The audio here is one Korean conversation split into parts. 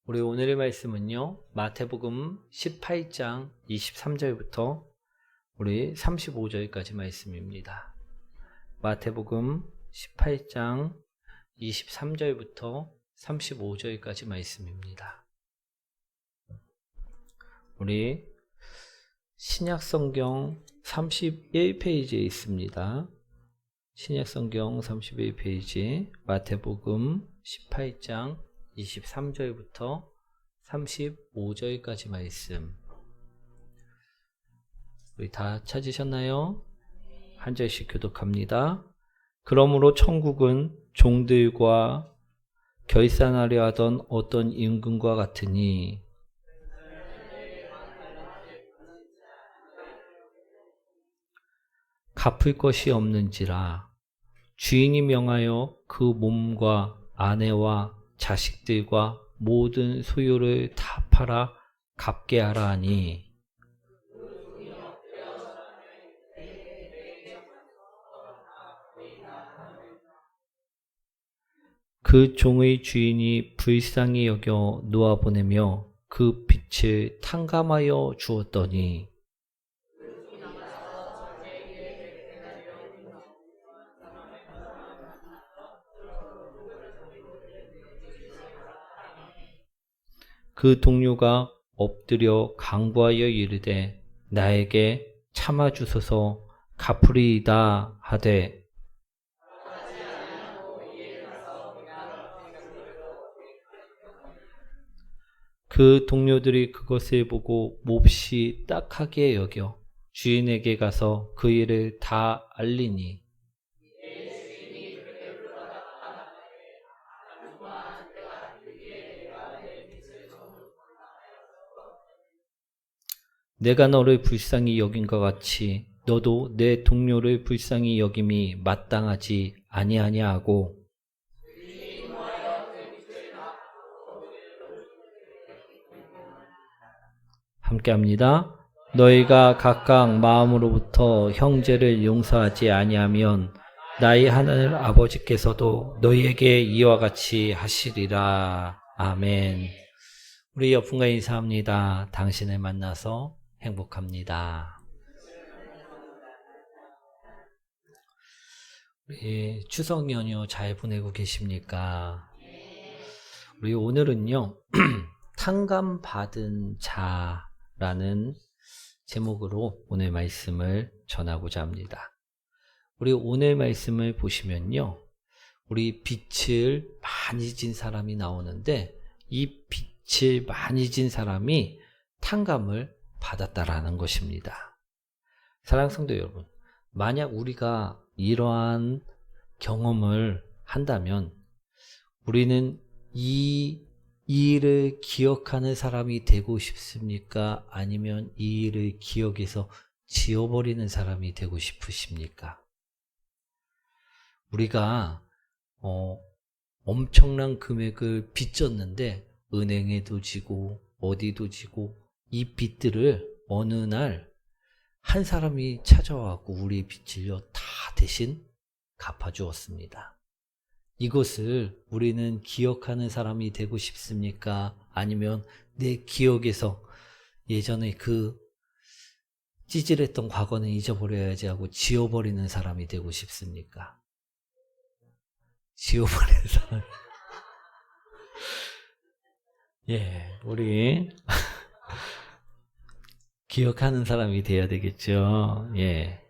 우리 오늘의 말씀은요, 마태복음 18장 23절부터 우리 35절까지 말씀입니다. 마태복음 18장 23절부터 35절까지 말씀입니다. 우리 신약성경 31페이지에 있습니다. 신약성경 31페이지 마태복음 18장 23절부터 35절까지 말씀. 우리 다 찾으셨나요? 한 절씩 교독합니다. 그러므로 천국은 종들과 결산하려 하던 어떤 임금과 같으니 갚을 것이 없는지라 주인이 명하여 그 몸과 아내와 자식들과 모든 소유를 다 팔아 갚게 하라 하니 그 종의 주인이 불쌍히 여겨 놓아보내며 그 빚을 탕감하여 주었더니 그 동료가 엎드려 간구하여 이르되 나에게 참아주소서 갚으리이다 하되 그 동료들이 그것을 보고 몹시 딱하게 여겨 주인에게 가서 그 일을 다 알리니 내가 너를 불쌍히 여긴 것 같이 너도 내 동료를 불쌍히 여김이 마땅하지 아니하냐 하고 함께합니다. 너희가 각각 마음으로부터 형제를 용서하지 아니하면 나의 하늘 아버지께서도 너희에게 이와 같이 하시리라. 아멘. 우리 옆분과 인사합니다. 당신을 만나서 행복합니다. 우리 추석 연휴 잘 보내고 계십니까? 우리 오늘은요, 탕감받은 자라는 제목으로 오늘 말씀을 전하고자 합니다. 우리 오늘 말씀을 보시면요, 우리 빚을 많이 진 사람이 나오는데 이 빚을 많이 진 사람이 탕감을 받았다라는 것입니다. 사랑하는 성도 여러분, 만약 우리가 이러한 경험을 한다면 우리는 이 일을 기억하는 사람이 되고 싶습니까? 아니면 이 일을 기억해서 지워버리는 사람이 되고 싶으십니까? 우리가 엄청난 금액을 빚졌는데 은행에도 지고 어디도 지고 이 빚들을 어느 날 한 사람이 찾아와서 우리 빚을요 다 대신 갚아주었습니다. 이것을 우리는 기억하는 사람이 되고 싶습니까? 아니면 내 기억에서 예전에 그 찌질했던 과거는 잊어버려야지 하고 지워버리는 사람이 되고 싶습니까? 지워버리는 사람. 예, 우리 기억하는 사람이 돼야 되겠죠. 예,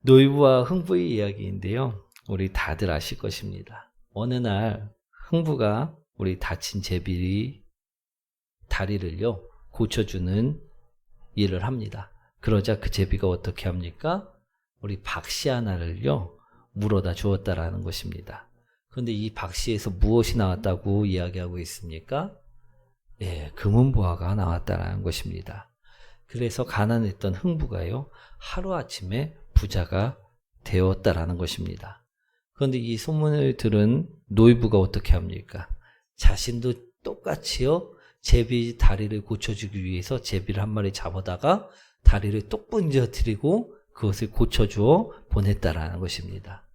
노이부와 흥부의 이야기인데요. 우리 다들 아실 것입니다. 어느 날 흥부가 우리 다친 제비 다리를요 고쳐주는 일을 합니다. 그러자 그 제비가 어떻게 합니까? 우리 박씨 하나를요 물어다 주었다라는 것입니다. 그런데 이 박씨에서 무엇이 나왔다고 이야기하고 있습니까? 예, 금은보화가 나왔다라는 것입니다. 그래서 가난했던 흥부가요 하루아침에 부자가 되었다라는 것입니다. 그런데 이 소문을 들은 노이부가 어떻게 합니까? 자신도 똑같이요 제비 다리를 고쳐주기 위해서 제비를 한 마리 잡아다가 다리를 똑 번져뜨리고 그것을 고쳐주어 보냈다라는 것입니다.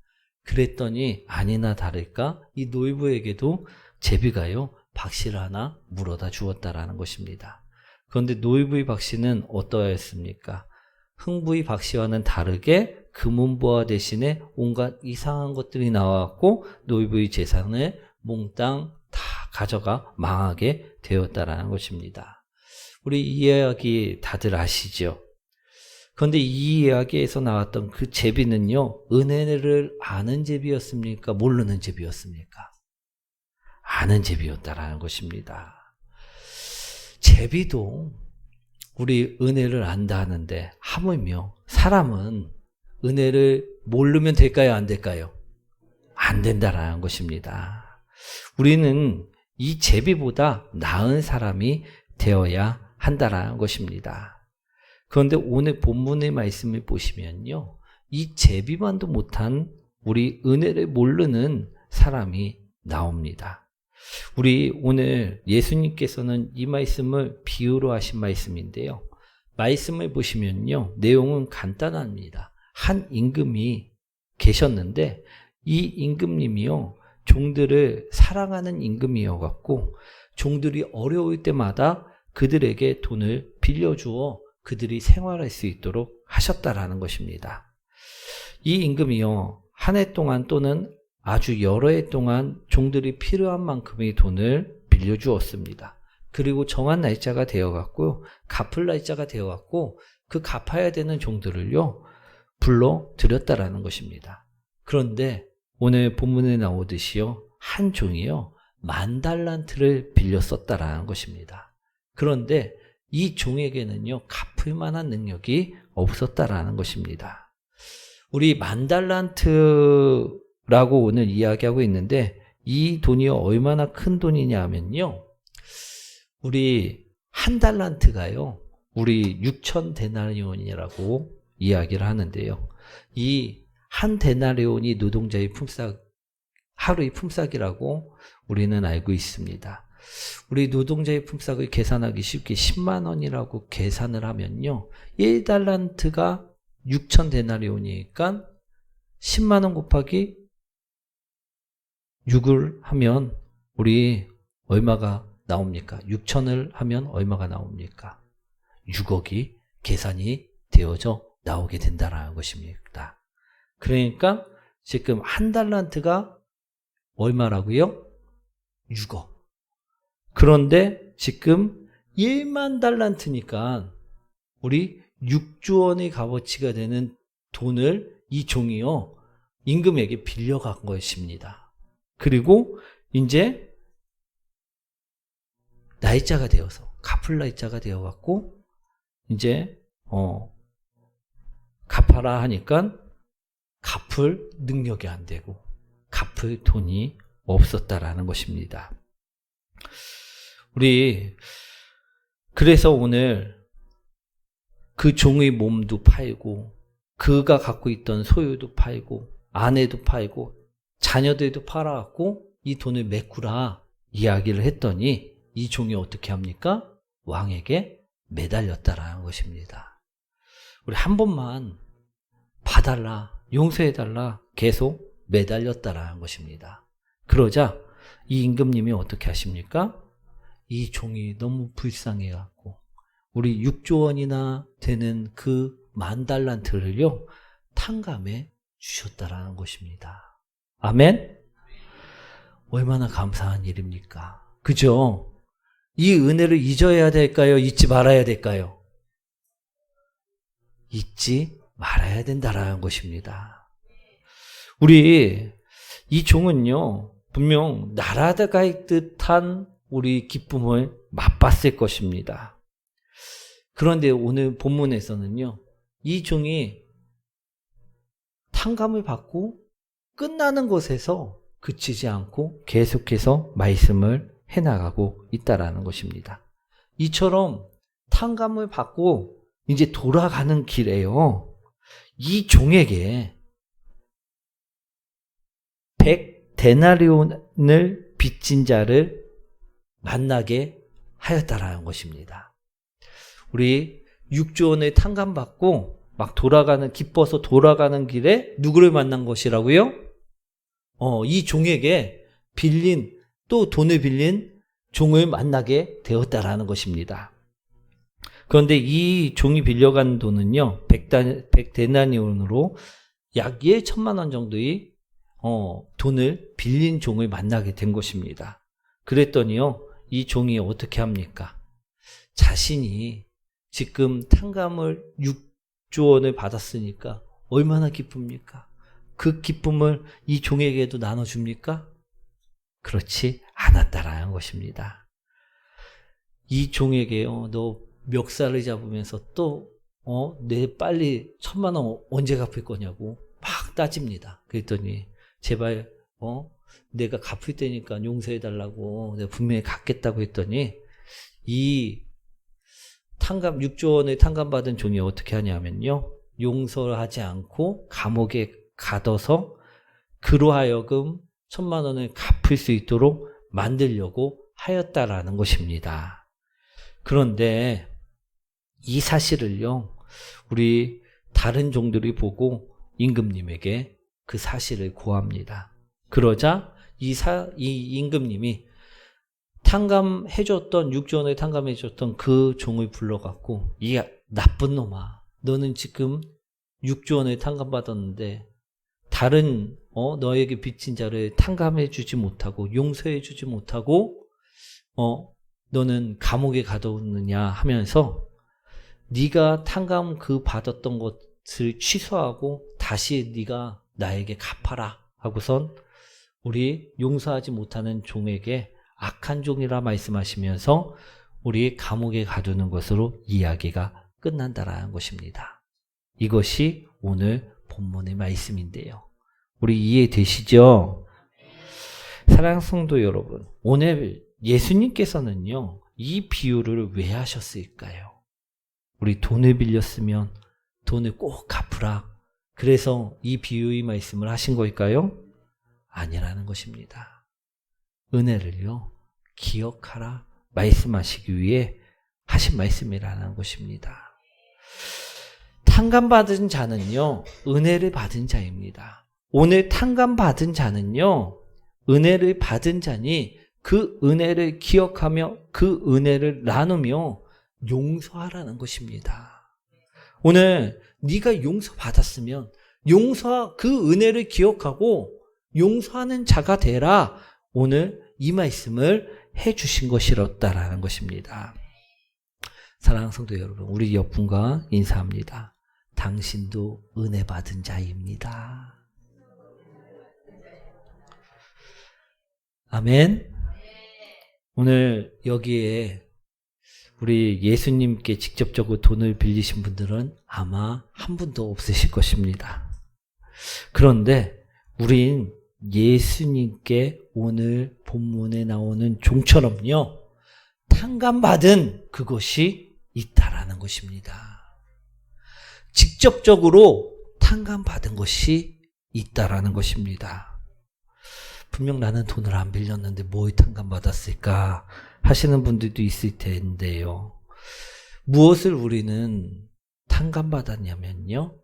그랬더니 아니나 다를까 이 노이부에게도 제비가요 박씨를 하나 물어다 주었다라는 것입니다. 그런데 노이부의 박씨는 어떠했습니까? 흥부의 박씨와는 다르게 금은보화 대신에 온갖 이상한 것들이 나왔고 노이부의 재산을 몽땅 다 가져가 망하게 되었다라는 것입니다. 우리 이 이야기 다들 아시죠? 그런데 이 이야기에서 나왔던 그 제비는요, 은혜를 아는 제비였습니까? 모르는 제비였습니까? 아는 제비였다라는 것입니다. 제비도 우리 은혜를 안다 하는데 하물며 사람은 은혜를 모르면 될까요? 안 될까요? 안 된다라는 것입니다. 우리는 이 제비보다 나은 사람이 되어야 한다라는 것입니다. 그런데 오늘 본문의 말씀을 보시면요, 이 제비만도 못한 우리 은혜를 모르는 사람이 나옵니다. 우리 오늘 예수님께서는 이 말씀을 비유로 하신 말씀인데요. 말씀을 보시면요, 내용은 간단합니다. 한 임금이 계셨는데 이 임금님이요, 종들을 사랑하는 임금이어갖고 종들이 어려울 때마다 그들에게 돈을 빌려주어 그들이 생활할 수 있도록 하셨다라는 것입니다. 이 임금이요, 한 해 동안 또는 아주 여러 해 동안 종들이 필요한 만큼의 돈을 빌려주었습니다. 그리고 정한 날짜가 되어갔고요, 갚을 날짜가 되어갔고 그 갚아야 되는 종들을요 불러들였다라는 것입니다. 그런데 오늘 본문에 나오듯이요, 한 종이요 10,000달란트를 빌려 썼다라는 것입니다. 그런데 이 종에게는요 갚을 만한 능력이 없었다라는 것입니다. 우리 10,000달란트라고 오늘 이야기하고 있는데 이 돈이 얼마나 큰 돈이냐 하면요, 우리 한 달란트가요 우리 6,000데나리온이라고 이야기를 하는데요, 이 한 데나리온이 노동자의 품삯, 하루의 품삯이라고 우리는 알고 있습니다. 우리 노동자의 품삯을 계산하기 쉽게 10만 원이라고 계산을 하면요, 1달란트가 6,000데나리온이니까 10만 원 곱하기 6을 하면 우리 얼마가 나옵니까? 6,000을 하면 얼마가 나옵니까? 6억이 계산이 되어져 나오게 된다는 것입니다. 그러니까 지금 한 달란트가 얼마라고요? 6억. 그런데 지금 1만 달란트니까 우리 6조 원의 값어치가 되는 돈을 이 종이요 임금에게 빌려간 것입니다. 그리고 이제 날짜가 되어서 갚을 날짜가 되어갖고 이제 갚아라 하니까 갚을 능력이 안 되고 갚을 돈이 없었다라는 것입니다. 우리 그래서 오늘 그 종의 몸도 팔고 그가 갖고 있던 소유도 팔고 아내도 팔고 자녀들도 팔아갖고 이 돈을 메꾸라 이야기를 했더니 이 종이 어떻게 합니까? 왕에게 매달렸다라는 것입니다. 우리 한 번만 봐달라, 용서해달라 계속 매달렸다라는 것입니다. 그러자 이 임금님이 어떻게 하십니까? 이 종이 너무 불쌍해갖고 우리 6조 원이나 되는 그 10,000달란트를요 탕감해 주셨다라는 것입니다. 아멘? 얼마나 감사한 일입니까? 그죠? 이 은혜를 잊어야 될까요? 잊지 말아야 될까요? 잊지 말아야 된다라는 것입니다. 우리 이 종은요 분명 날아갈 듯한 우리 기쁨을 맛봤을 것입니다. 그런데 오늘 본문에서는요 이 종이 탕감을 받고 끝나는 것에서 그치지 않고 계속해서 말씀을 해나가고 있다라는 것입니다. 이처럼 탕감을 받고 이제 돌아가는 길에요 이 종에게 100데나리온을 빚진 자를 만나게 하였다라는 것입니다. 우리 6조 원을 탕감받고 막 기뻐서 돌아가는 길에 누구를 만난 것이라고요? 이 종에게 또 돈을 빌린 종을 만나게 되었다라는 것입니다. 그런데 이 종이 빌려간 돈은요, 100데나리온으로 약 1천만 원 정도의 돈을 빌린 종을 만나게 된 것입니다. 그랬더니요, 이 종이 어떻게 합니까? 자신이 지금 탕감을 6조 원을 받았으니까 얼마나 기쁩니까? 그 기쁨을 이 종에게도 나눠줍니까? 그렇지 않았다라는 것입니다. 이 종에게요, 너 멱살을 잡으면서 또 내 빨리 1,000만 원 언제 갚을 거냐고 막 따집니다. 그랬더니 제발 내가 갚을 테니까 용서해 달라고 내가 분명히 갚겠다고 했더니 이 6조 원의 탕감받은 종이 어떻게 하냐면요, 용서하지 않고 감옥에 가둬서 그로 하여금 1,000만 원을 갚을 수 있도록 만들려고 하였다라는 것입니다. 그런데 이 사실을요, 우리 다른 종들이 보고 임금님에게 그 사실을 고합니다. 그러자 이 임금님이 탕감해줬던 6조 원을 탕감해줬던 그 종을 불러갖고, 이 나쁜 놈아, 너는 지금 6조 원을 탕감받았는데 다른 너에게 빚진 자를 탕감해주지 못하고 용서해주지 못하고 너는 감옥에 가두느냐 하면서, 네가 탕감 그 받았던 것을 취소하고 다시 네가 나에게 갚아라 하고선 우리 용서하지 못하는 종에게 악한 종이라 말씀하시면서 우리 감옥에 가두는 것으로 이야기가 끝난다라는 것입니다. 이것이 오늘 본문의 말씀인데요. 우리 이해되시죠? 사랑하는 성도 여러분, 오늘 예수님께서는요, 이 비유를 왜 하셨을까요? 우리 돈을 빌렸으면 돈을 꼭 갚으라, 그래서 이 비유의 말씀을 하신 걸까요? 아니라는 것입니다. 은혜를요, 기억하라 말씀하시기 위해 하신 말씀이라는 것입니다. 탕감받은 자는요, 은혜를 받은 자입니다. 오늘 탕감받은 자는요, 은혜를 받은 자니 그 은혜를 기억하며 그 은혜를 나누며 용서하라는 것입니다. 오늘 네가 용서받았으면 그 은혜를 기억하고 용서하는 자가 되라, 오늘 이 말씀을 해주신 것이었다라는 것입니다. 사랑하는 성도 여러분, 우리 옆분과 인사합니다. 당신도 은혜 받은 자입니다. 아멘. 오늘 여기에 우리 예수님께 직접적으로 돈을 빌리신 분들은 아마 한 분도 없으실 것입니다. 그런데 우린 예수님께 오늘 본문에 나오는 종처럼요, 탕감받은 그것이 있다라는 것입니다. 직접적으로 탕감받은 것이 있다라는 것입니다. 분명 나는 돈을 안 빌렸는데 뭘 탕감받았을까 하시는 분들도 있을 텐데요. 무엇을 우리는 탕감받았냐면요,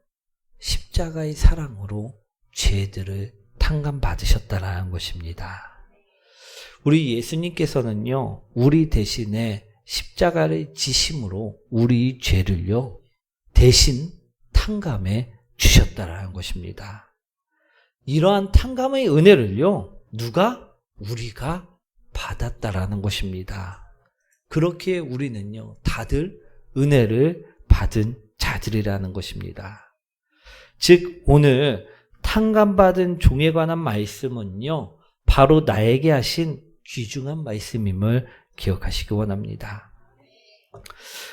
십자가의 사랑으로 죄들을 탕감받으셨다라는 것입니다. 우리 예수님께서는요, 우리 대신에 십자가를 지심으로 우리 죄를요, 대신 탕감해 주셨다라는 것입니다. 이러한 탕감의 은혜를요, 우리가 받았다라는 것입니다. 그렇게 우리는요, 다들 은혜를 받은 자들이라는 것입니다. 즉, 오늘 탕감받은 종에 관한 말씀은요, 바로 나에게 하신 귀중한 말씀임을 기억하시기 원합니다.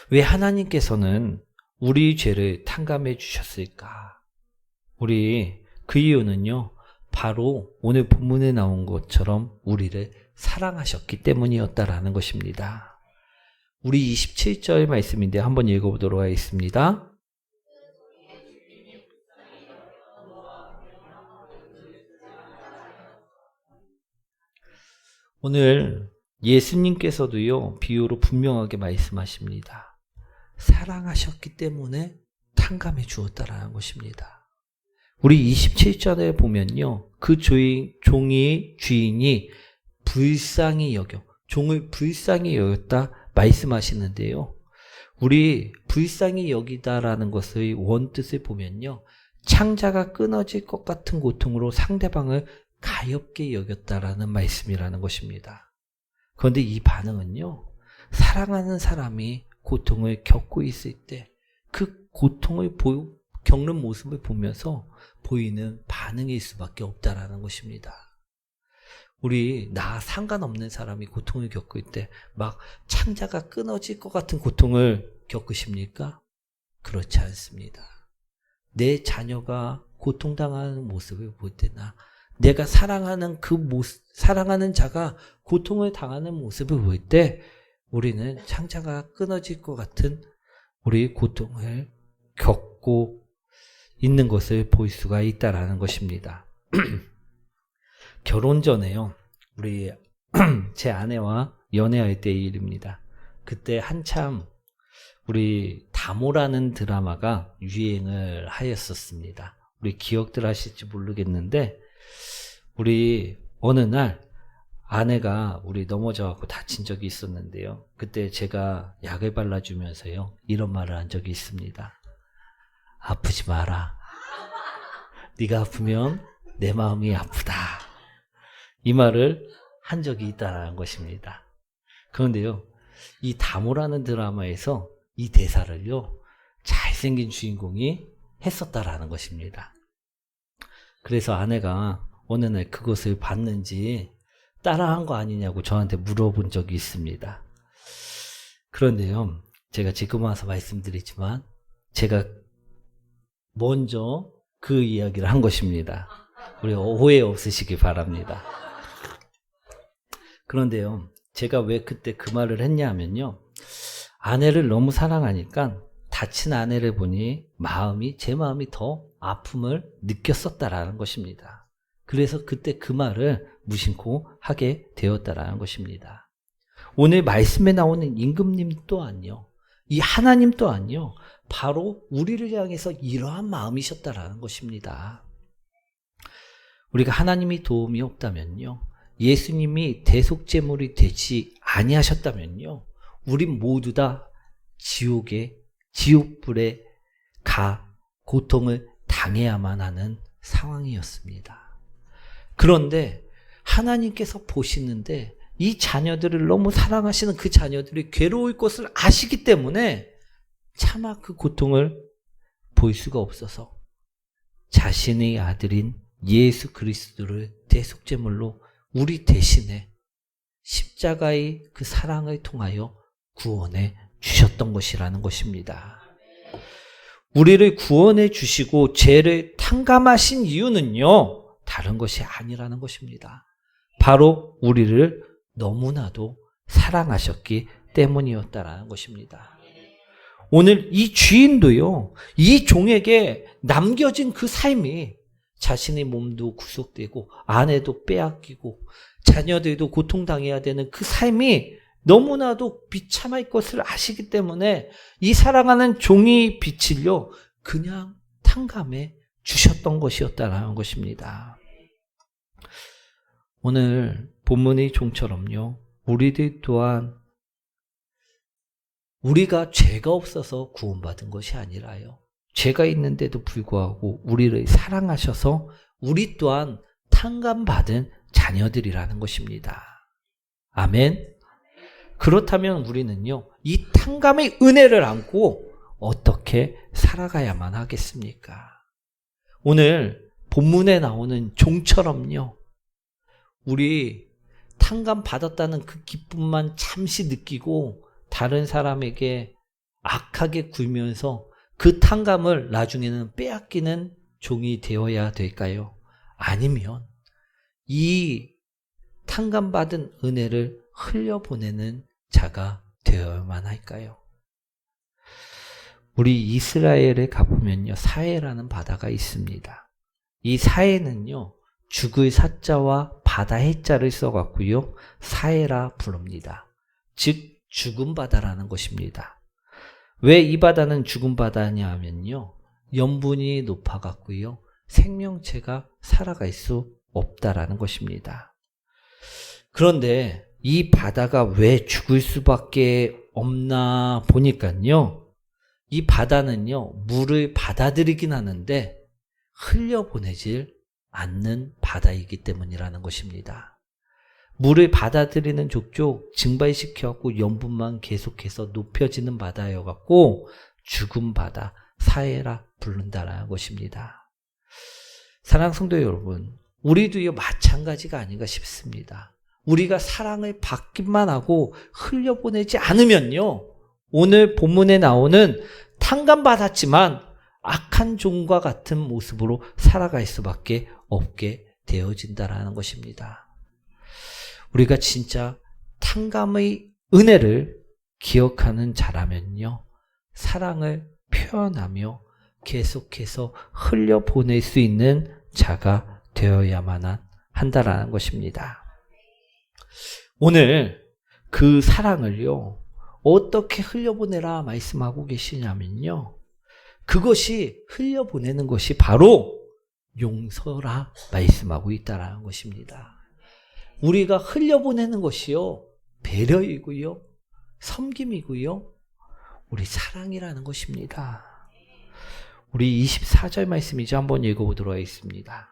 왜 하나님께서는 우리 죄를 탕감해 주셨을까? 그 이유는요, 바로 오늘 본문에 나온 것처럼 우리를 사랑하셨기 때문이었다라는 것입니다. 우리 27절 말씀인데 한번 읽어보도록 하겠습니다. 오늘 예수님께서도요, 비유로 분명하게 말씀하십니다. 사랑하셨기 때문에 탕감해 주었다라는 것입니다. 우리 27절에 보면요, 그 종이 주인이 불쌍히 여겨, 종을 불쌍히 여겼다 말씀하시는데요. 우리 불쌍히 여기다라는 것의 원뜻을 보면요. 창자가 끊어질 것 같은 고통으로 상대방을 가엾게 여겼다라는 말씀이라는 것입니다. 그런데 이 반응은요. 사랑하는 사람이 고통을 겪고 있을 때 그 고통을 겪는 모습을 보면서 보이는 반응일 수밖에 없다라는 것입니다. 우리 나 상관없는 사람이 고통을 겪을 때 막 창자가 끊어질 것 같은 고통을 겪으십니까? 그렇지 않습니다. 내 자녀가 고통당하는 모습을 볼 때나 내가 사랑하는 사랑하는 자가 고통을 당하는 모습을 볼 때 우리는 창자가 끊어질 것 같은 우리 고통을 겪고 있는 것을 볼 수가 있다라는 것입니다. 결혼 전에요. 우리 제 아내와 연애할 때의 일입니다. 그때 한참 우리 다모라는 드라마가 유행을 하였었습니다. 우리 기억들 하실지 모르겠는데 우리 어느 날 아내가 우리 넘어져갖고 다친 적이 있었는데요. 그때 제가 약을 발라주면서요. 이런 말을 한 적이 있습니다. 아프지 마라. 네가 아프면 내 마음이 아프다. 이 말을 한 적이 있다는 것입니다. 그런데요. 이 다모라는 드라마에서 이 대사를요. 잘생긴 주인공이 했었다라는 것입니다. 그래서 아내가 어느 날 그것을 봤는지 따라한 거 아니냐고 저한테 물어본 적이 있습니다. 그런데요. 제가 지금 와서 말씀드리지만 제가 먼저 그 이야기를 한 것입니다. 우리 오해 없으시기 바랍니다. 그런데요. 제가 왜 그때 그 말을 했냐면요. 아내를 너무 사랑하니까 다친 아내를 보니 제 마음이 더 아픔을 느꼈었다라는 것입니다. 그래서 그때 그 말을 무심코 하게 되었다라는 것입니다. 오늘 말씀에 나오는 임금님 또한요. 이 하나님 또한요. 바로 우리를 향해서 이러한 마음이셨다라는 것입니다. 우리가 하나님이 도움이 없다면요. 예수님이 대속제물이 되지 아니하셨다면요. 우리 모두 다 지옥불에 고통을 당해야만 하는 상황이었습니다. 그런데 하나님께서 보시는데 이 자녀들을 너무 사랑하시는 그 자녀들이 괴로울 것을 아시기 때문에 차마 그 고통을 볼 수가 없어서 자신의 아들인 예수 그리스도를 대속제물로 우리 대신에 십자가의 그 사랑을 통하여 구원해 주셨던 것이라는 것입니다. 우리를 구원해 주시고 죄를 탕감하신 이유는요. 다른 것이 아니라는 것입니다. 바로 우리를 너무나도 사랑하셨기 때문이었다라는 것입니다. 오늘 이 주인도요. 이 종에게 남겨진 그 삶이 자신의 몸도 구속되고 아내도 빼앗기고 자녀들도 고통당해야 되는 그 삶이 너무나도 비참할 것을 아시기 때문에 이 사랑하는 종이 빛을요. 그냥 탕감해 주셨던 것이었다라는 것입니다. 오늘 본문의 종처럼요. 우리들 또한 우리가 죄가 없어서 구원받은 것이 아니라요. 죄가 있는데도 불구하고 우리를 사랑하셔서 우리 또한 탕감받은 자녀들이라는 것입니다. 아멘. 그렇다면 우리는요. 이 탕감의 은혜를 안고 어떻게 살아가야만 하겠습니까? 오늘 본문에 나오는 종처럼요. 우리 탕감 받았다는 그 기쁨만 잠시 느끼고 다른 사람에게 악하게 굴면서 그 탕감을 나중에는 빼앗기는 종이 되어야 될까요? 아니면 이 탕감받은 은혜를 흘려보내는 자가 되어야만 할까요? 우리 이스라엘에 가보면요. 사해라는 바다가 있습니다. 이 사해는요. 죽을 사자와 바다 해자를 써갖고요. 사해라 부릅니다. 즉 죽은 바다라는 것입니다. 왜 이 바다는 죽은 바다냐 하면요. 염분이 높아갖고요. 생명체가 살아갈 수 없다라는 것입니다. 그런데 이 바다가 왜 죽을 수밖에 없나 보니까요. 이 바다는요, 물을 받아들이긴 하는데 흘려보내질 않는 바다이기 때문이라는 것입니다. 물을 받아들이는 족족 증발시켜갖고 염분만 계속해서 높여지는 바다여갖고 죽은 바다, 사해라 부른다라는 것입니다. 사랑하는 성도 여러분, 우리도 마찬가지가 아닌가 싶습니다. 우리가 사랑을 받기만 하고 흘려보내지 않으면요, 오늘 본문에 나오는 탕감받았지만 악한 종과 같은 모습으로 살아갈 수밖에 없게 되어진다라는 것입니다. 우리가 진짜 탕감의 은혜를 기억하는 자라면요, 사랑을 표현하며 계속해서 흘려보낼 수 있는 자가 되어야만 한다라는 것입니다. 오늘 그 사랑을요, 어떻게 흘려보내라 말씀하고 계시냐면요, 그것이 흘려보내는 것이 바로 용서라 말씀하고 있다라는 것입니다. 우리가 흘려보내는 것이요, 배려이고요, 섬김이고요, 우리 사랑이라는 것입니다. 우리 24절 말씀이죠. 한번 읽어보도록 하겠습니다.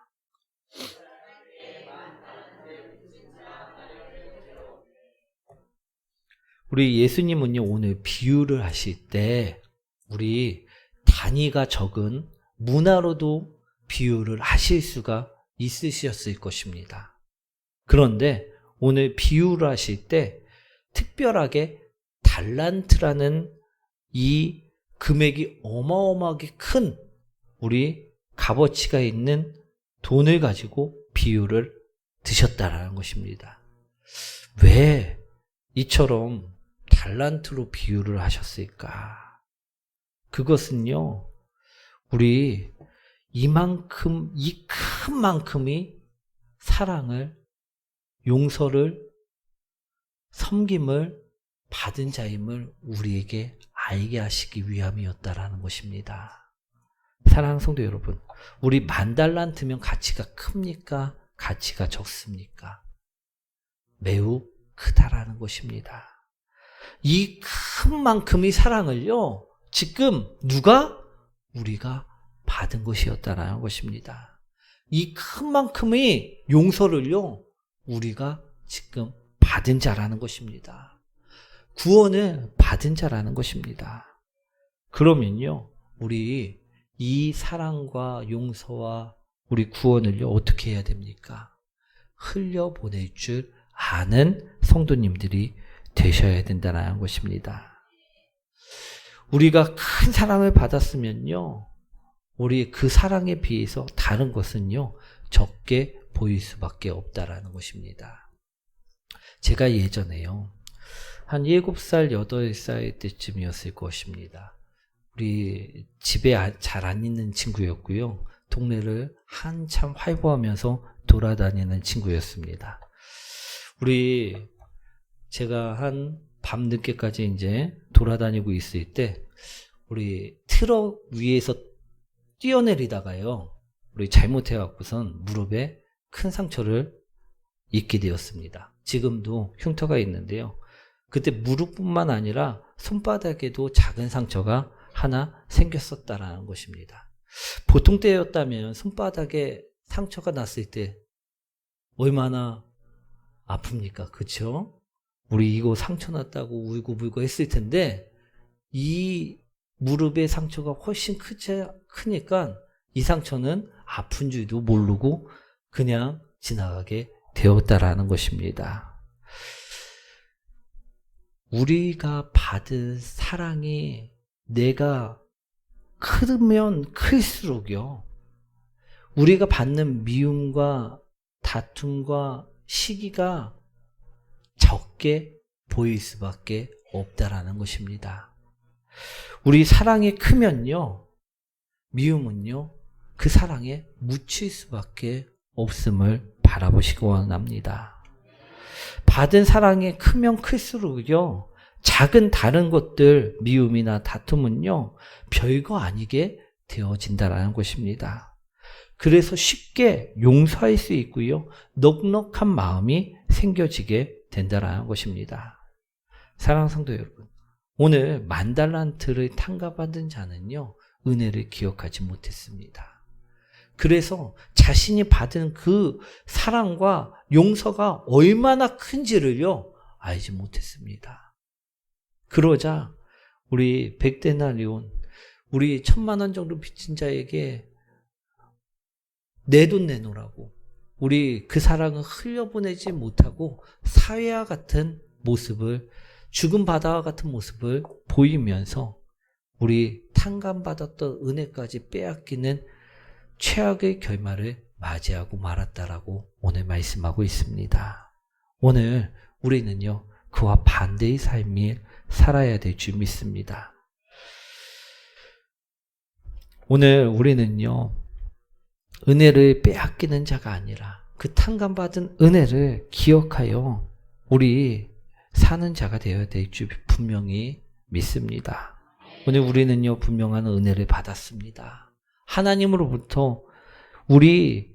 우리 예수님은요, 오늘 비유를 하실 때 우리 단위가 적은 문화로도 비유를 하실 수가 있으셨을 것입니다. 그런데 오늘 비유를 하실 때 특별하게 달란트라는 이 금액이 어마어마하게 큰 우리 값어치가 있는 돈을 가지고 비유를 드셨다라는 것입니다. 왜 이처럼 달란트로 비유를 하셨을까? 그것은요, 우리 이만큼, 이 큰 만큼이 사랑을, 용서를, 섬김을 받은 자임을 우리에게 알게 하시기 위함이었다라는 것입니다. 사랑하는 성도 여러분, 우리 10,000달란트면 가치가 큽니까? 가치가 적습니까? 매우 크다라는 것입니다. 이 큰 만큼의 사랑을요, 지금 우리가 받은 것이었다라는 것입니다. 이 큰 만큼의 용서를요, 우리가 지금 받은 자라는 것입니다. 구원을 받은 자라는 것입니다. 그러면요, 우리 이 사랑과 용서와 우리 구원을요, 어떻게 해야 됩니까? 흘려보낼 줄 아는 성도님들이 되셔야 된다는 것입니다. 우리가 큰 사랑을 받았으면요, 우리 그 사랑에 비해서 다른 것은요, 적게 보일 수밖에 없다라는 것입니다. 제가 예전에요, 한 7살, 8살 때쯤이었을 것입니다. 우리 집에 잘 안 있는 친구였고요. 동네를 한참 활보하면서 돌아다니는 친구였습니다. 제가 한 밤늦게까지 이제 돌아다니고 있을 때, 우리 트럭 위에서 뛰어내리다가요, 우리 잘못해갖고선 무릎에 큰 상처를 입게 되었습니다. 지금도 흉터가 있는데요. 그때 무릎뿐만 아니라 손바닥에도 작은 상처가 하나 생겼었다라는 것입니다. 보통 때였다면 손바닥에 상처가 났을 때 얼마나 아픕니까? 그쵸? 우리 이거 상처 났다고 울고불고 했을 텐데, 이 무릎의 상처가 훨씬 크니까 이 상처는 아픈 줄도 모르고 그냥 지나가게 되었다라는 것입니다. 우리가 받은 사랑이 내가 크면 클수록요, 우리가 받는 미움과 다툼과 시기가 적게 보일 수밖에 없다라는 것입니다. 우리 사랑이 크면요, 미움은요, 그 사랑에 묻힐 수밖에 없음을 바라보시기 원합니다. 받은 사랑이 크면 클수록요, 작은 다른 것들, 미움이나 다툼은요, 별거 아니게 되어진다라는 것입니다. 그래서 쉽게 용서할 수 있고요, 넉넉한 마음이 생겨지게 된다라는 것입니다. 사랑하는 성도 여러분, 오늘 10,000달란트를 탕감받은 자는요, 은혜를 기억하지 못했습니다. 그래서 자신이 받은 그 사랑과 용서가 얼마나 큰지를요, 알지 못했습니다. 그러자 우리 100데나리온, 우리 1,000,000원 정도 빚진 자에게 내 돈 내놓으라고, 우리 그 사랑을 흘려보내지 못하고 사회와 같은 모습을, 죽은 바다와 같은 모습을 보이면서 우리 탕감받았던 은혜까지 빼앗기는 최악의 결말을 맞이하고 말았다라고 오늘 말씀하고 있습니다. 오늘 우리는요, 그와 반대의 삶이 살아야 될 줄 믿습니다. 오늘 우리는요, 은혜를 빼앗기는 자가 아니라 그 탕감받은 은혜를 기억하여 우리 사는 자가 되어야 될 줄 분명히 믿습니다. 오늘 우리는요, 분명한 은혜를 받았습니다. 하나님으로부터, 우리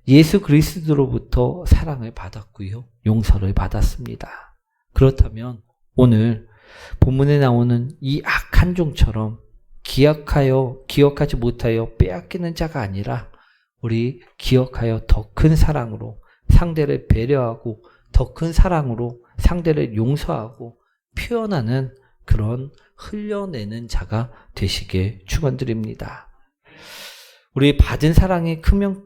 예수 그리스도로부터 사랑을 받았고요, 용서를 받았습니다. 그렇다면 오늘 본문에 나오는 이 악한 종처럼 기억하지 못하여 빼앗기는 자가 아니라 우리 기억하여 더 큰 사랑으로 상대를 배려하고 더 큰 사랑으로 상대를 용서하고 표현하는 그런 흘려내는 자가 되시길 축원드립니다. 우리 받은 사랑이 크면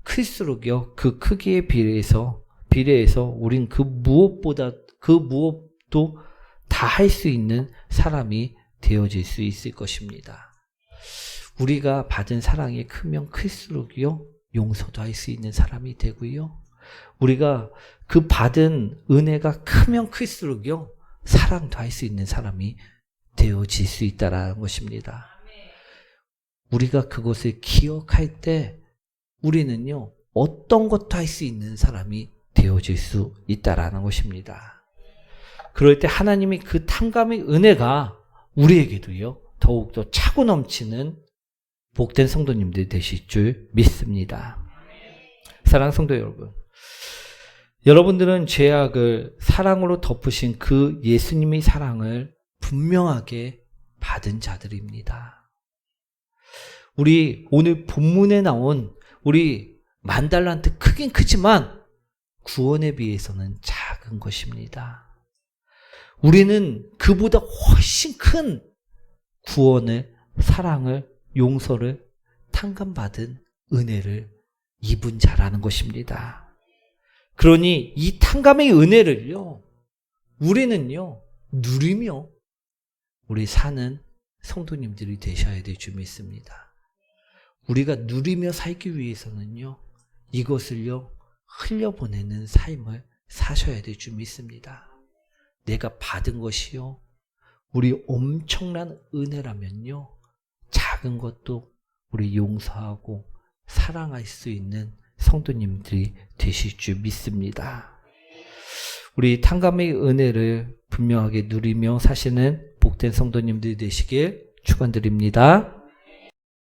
클수록요, 그 크기에 비례해서 우린 그 무엇도 다 할 수 있는 사람이 되어질 수 있을 것입니다. 우리가 받은 사랑이 크면 클수록요, 용서도 할 수 있는 사람이 되고요, 우리가 그 받은 은혜가 크면 클수록요, 사랑도 할 수 있는 사람이 되어질 수 있다라는 것입니다. 우리가 그것을 기억할 때 우리는요, 어떤 것도 할 수 있는 사람이 되어질 수 있다라는 것입니다. 그럴 때 하나님이 그 탕감의 은혜가 우리에게도요, 더욱더 차고 넘치는 복된 성도님들 되실 줄 믿습니다. 사랑하는 성도 여러분, 여러분들은 죄악을 사랑으로 덮으신 그 예수님의 사랑을 분명하게 받은 자들입니다. 우리 오늘 본문에 나온 우리 10,000달란트 크긴 크지만 구원에 비해서는 작은 것입니다. 우리는 그보다 훨씬 큰 구원을, 사랑을, 용서를 탕감받은 은혜를 입은 자라는 것입니다. 그러니 이 탕감의 은혜를요, 우리는요, 누리며 우리 사는 성도님들이 되셔야 될 줄 믿습니다. 우리가 누리며 살기 위해서는요, 이것을요, 흘려보내는 삶을 사셔야 될 줄 믿습니다. 내가 받은 것이요, 우리 엄청난 은혜라면요, 작은 것도 우리 용서하고 사랑할 수 있는 성도님들이 되실 줄 믿습니다. 우리 탕감의 은혜를 분명하게 누리며 사시는 복된 성도님들이 되시길 축원드립니다.